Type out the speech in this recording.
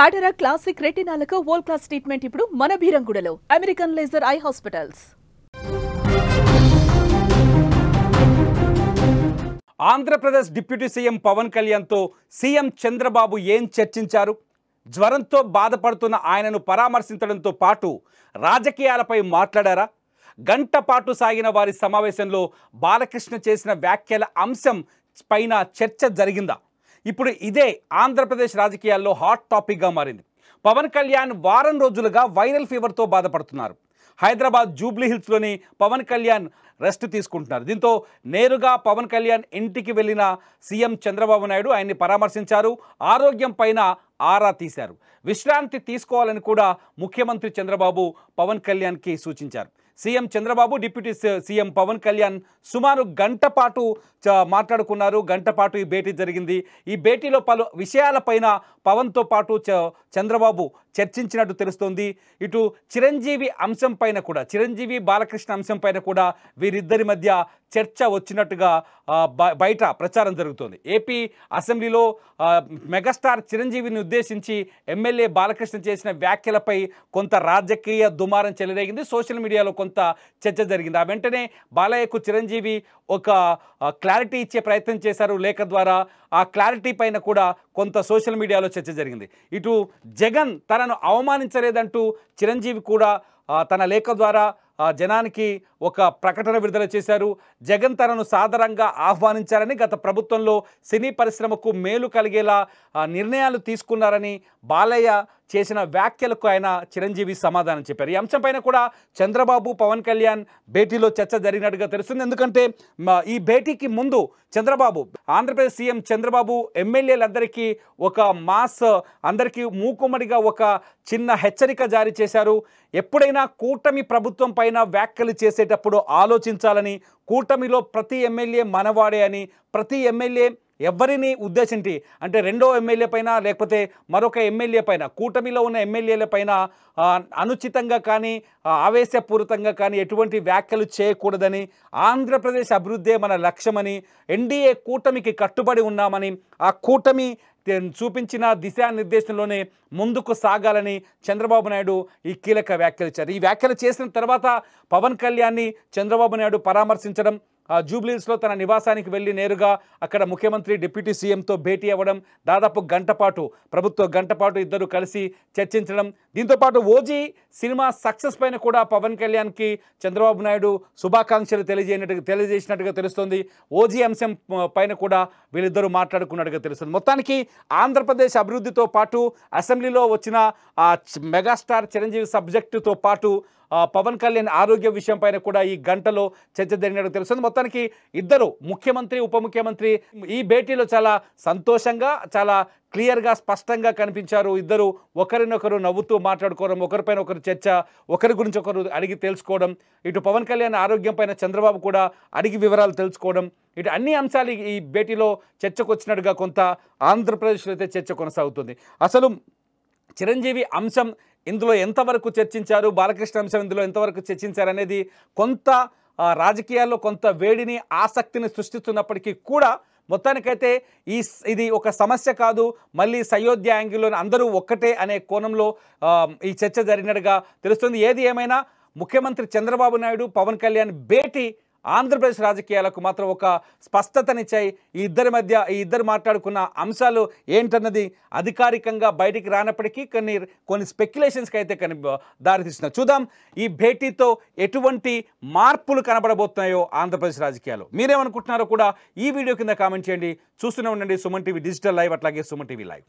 కాటరా classic రెటినాలకు world class treatment ఇప్పుడు మన భీరంగూడలో American laser eye hospitals. Andhra Pradesh deputy CM Pawan కళ్యాణ్తో సీఎం చంద్రబాబు ఏం చర్చించారు? జ్వరంతో బాధపడుతున్న ఆయనను పరామర్శించడంతో పాటు రాజకీయాలపై మాట్లాడారా? గంట పాటు సాగిన వారి సమావేశంలో బాలకృష్ణ చేసిన వ్యాఖ్యల అంశం పైన చర్చ జరిగిందా? ఇప్పుడు ఇదే ఆంధ్రప్రదేశ్ రాజకీయాల్లో హాట్ టాపిక్గా మారింది. పవన్ కళ్యాణ్ వారం రోజులుగా వైరల్ ఫీవర్తో బాధపడుతున్నారు. హైదరాబాద్ జూబ్లీ హిల్స్లోని పవన్ కళ్యాణ్ రెస్ట్ తీసుకుంటున్నారు. దీంతో నేరుగా పవన్ కళ్యాణ్ ఇంటికి వెళ్ళిన సీఎం చంద్రబాబు నాయుడు ఆయన్ని పరామర్శించారు. ఆరోగ్యం పైన ఆరా తీశారు. విశ్రాంతి తీసుకోవాలని కూడా ముఖ్యమంత్రి చంద్రబాబు పవన్ కళ్యాణ్కి సూచించారు. CM Chandrababu deputy CM Pawan Kalyan సుమారు గంట పాటు మాట్లాడుకున్నారు. గంట పాటు ఈ భేటీ జరిగింది. ఈ భేటీలో పలు విషయాలపైన పవన్తో పాటు చంద్రబాబు చర్చించినట్టు తెలుస్తోంది. ఇటు చిరంజీవి అంశం పైన కూడా, చిరంజీవి బాలకృష్ణ అంశం పైన కూడా వీరిద్దరి మధ్య చర్చ వచ్చినట్టుగా బయట ప్రచారం జరుగుతోంది. ఏపీ అసెంబ్లీలో మెగాస్టార్ చిరంజీవిని ఉద్దేశించి ఎమ్మెల్యే బాలకృష్ణ చేసిన వ్యాఖ్యలపై కొంత రాజకీయ దుమారం చెలరేగింది. సోషల్ మీడియాలో కొంత చర్చ జరిగింది. ఆ వెంటనే బాలయ్యకు చిరంజీవి ఒక క్లారిటీ ఇచ్చే ప్రయత్నం చేశారు లేఖ ద్వారా. ఆ క్లారిటీ పైన కూడా కొంత సోషల్ మీడియాలో చర్చ జరిగింది. ఇటు జగన్ తనను అవమానించలేదంటూ చిరంజీవి కూడా తన లేఖ ద్వారా జనానికి ఒక ప్రకటన విడుదల చేశారు. జగన్ తనను సాదరంగా ఆహ్వానించారని, గత ప్రభుత్వంలో సినీ పరిశ్రమకు మేలు కలిగేలా నిర్ణయాలు తీసుకున్నారని బాలయ్య చేసిన వ్యాఖ్యలకు ఆయన చిరంజీవి సమాధానం చెప్పారు. ఈ అంశంపైన కూడా చంద్రబాబు పవన్ కళ్యాణ్ భేటీలో చర్చ జరిగినట్టుగా తెలుస్తుంది. ఎందుకంటే ఈ భేటీకి ముందు చంద్రబాబు, ఆంధ్రప్రదేశ్ సీఎం చంద్రబాబు ఎమ్మెల్యేలందరికీ ఒక మాస్, అందరికీ మూకుమ్మడిగా ఒక చిన్న హెచ్చరిక జారీ చేశారు. ఎప్పుడైనా కూటమి ప్రభుత్వం పైన వ్యాఖ్యలు చేసేటప్పుడు ఆలోచించాలని, కూటమిలో ప్రతి ఎమ్మెల్యే మనవాడే అని, ప్రతి ఎమ్మెల్యే ఎవరిని ఉద్దేశించి అంటే రెండో ఎమ్మెల్యే పైన లేకపోతే మరొక ఎమ్మెల్యే పైన, కూటమిలో ఉన్న ఎమ్మెల్యేల పైన అనుచితంగా కానీ ఆవేశపూరితంగా కానీ ఎటువంటి వ్యాఖ్యలు చేయకూడదని, ఆంధ్రప్రదేశ్ అభివృద్ధే మన లక్ష్యమని, ఎన్డీఏ కూటమికి కట్టుబడి ఉన్నామని, ఆ కూటమి చూపించిన దిశానిర్దేశంలోనే ముందుకు సాగాలని చంద్రబాబు నాయుడు ఈ కీలక వ్యాఖ్యలు ఇచ్చారు. ఈ వ్యాఖ్యలు చేసిన తర్వాత పవన్ కళ్యాణ్ని చంద్రబాబు నాయుడు పరామర్శించడం, జూబ్లీహిల్స్లో తన నివాసానికి వెళ్ళి నేరుగా అక్కడ ముఖ్యమంత్రి డిప్యూటీ సీఎంతో భేటీ అవ్వడం, దాదాపు గంట పాటు ఇద్దరు కలిసి చర్చించడం. దీంతోపాటు ఓజీ సినిమా సక్సెస్ పైన కూడా పవన్ కళ్యాణ్కి చంద్రబాబు నాయుడు శుభాకాంక్షలు తెలియజేసినట్టుగా తెలుస్తుంది. ఓజీ అంశం పైన కూడా వీళ్ళిద్దరూ మాట్లాడుకున్నట్టుగా తెలుస్తుంది. మొత్తానికి ఆంధ్రప్రదేశ్ అభివృద్ధితో పాటు అసెంబ్లీలో వచ్చిన మెగాస్టార్ చిరంజీవి సబ్జెక్టుతో పాటు పవన్ కళ్యాణ్ ఆరోగ్య విషయం పైన కూడా ఈ గంటలో చర్చ జరిగినట్టు తెలుస్తుంది. మొత్తానికి ఇద్దరు ముఖ్యమంత్రి, ఉప ముఖ్యమంత్రి ఈ భేటీలో చాలా సంతోషంగా, చాలా క్లియర్గా, స్పష్టంగా కనిపించారు. ఇద్దరు ఒకరినొకరు నవ్వుతూ మాట్లాడుకోవడం, ఒకరిపైన ఒకరు చర్చ, ఒకరి గురించి ఒకరు అడిగి తెలుసుకోవడం, ఇటు పవన్ కళ్యాణ్ ఆరోగ్యం పైన చంద్రబాబు కూడా అడిగి వివరాలు తెలుసుకోవడం, ఇటు అన్ని అంశాలు ఈ భేటీలో చర్చకు వచ్చినట్టుగా కొంత ఆంధ్రప్రదేశ్లో అయితే చర్చ కొనసాగుతుంది. అసలు చిరంజీవి అంశం ఇందులో ఎంతవరకు చర్చించారు, బాలకృష్ణ అంశం ఇందులో ఎంతవరకు చర్చించారు అనేది కొంత రాజకీయాల్లో కొంత వేడిని, ఆసక్తిని సృష్టిస్తున్నప్పటికీ కూడా మొత్తానికైతే ఇది ఒక సమస్య కాదు, మళ్ళీ సయోధ్య యాంగిల్లో అందరూ ఒక్కటే అనే కోణంలో ఈ చర్చ జరిగినట్టుగా తెలుస్తుంది. ఏది ఏమైనా ముఖ్యమంత్రి చంద్రబాబు నాయుడు పవన్ కళ్యాణ్ భేటీ ఆంధ్రప్రదేశ్ రాజకీయాలకు మాత్రం ఒక స్పష్టతనిచ్చాయి. ఈ ఇద్దరు మాట్లాడుకున్న అంశాలు ఏంటన్నది అధికారికంగా బయటికి రానప్పటికీ కొన్ని స్పెక్యులేషన్స్కి అయితే దారితీస్తున్నారు. చూద్దాం ఈ భేటీతో ఎటువంటి మార్పులు కనబడబోతున్నాయో ఆంధ్రప్రదేశ్ రాజకీయాలు. మీరేమనుకుంటున్నారో కూడా ఈ వీడియో కింద కామెంట్ చేయండి. చూస్తూనే ఉండండి సుమన్ టీవీ డిజిటల్ లైవ్, అట్లాగే సుమన్ టీవీ లైవ్.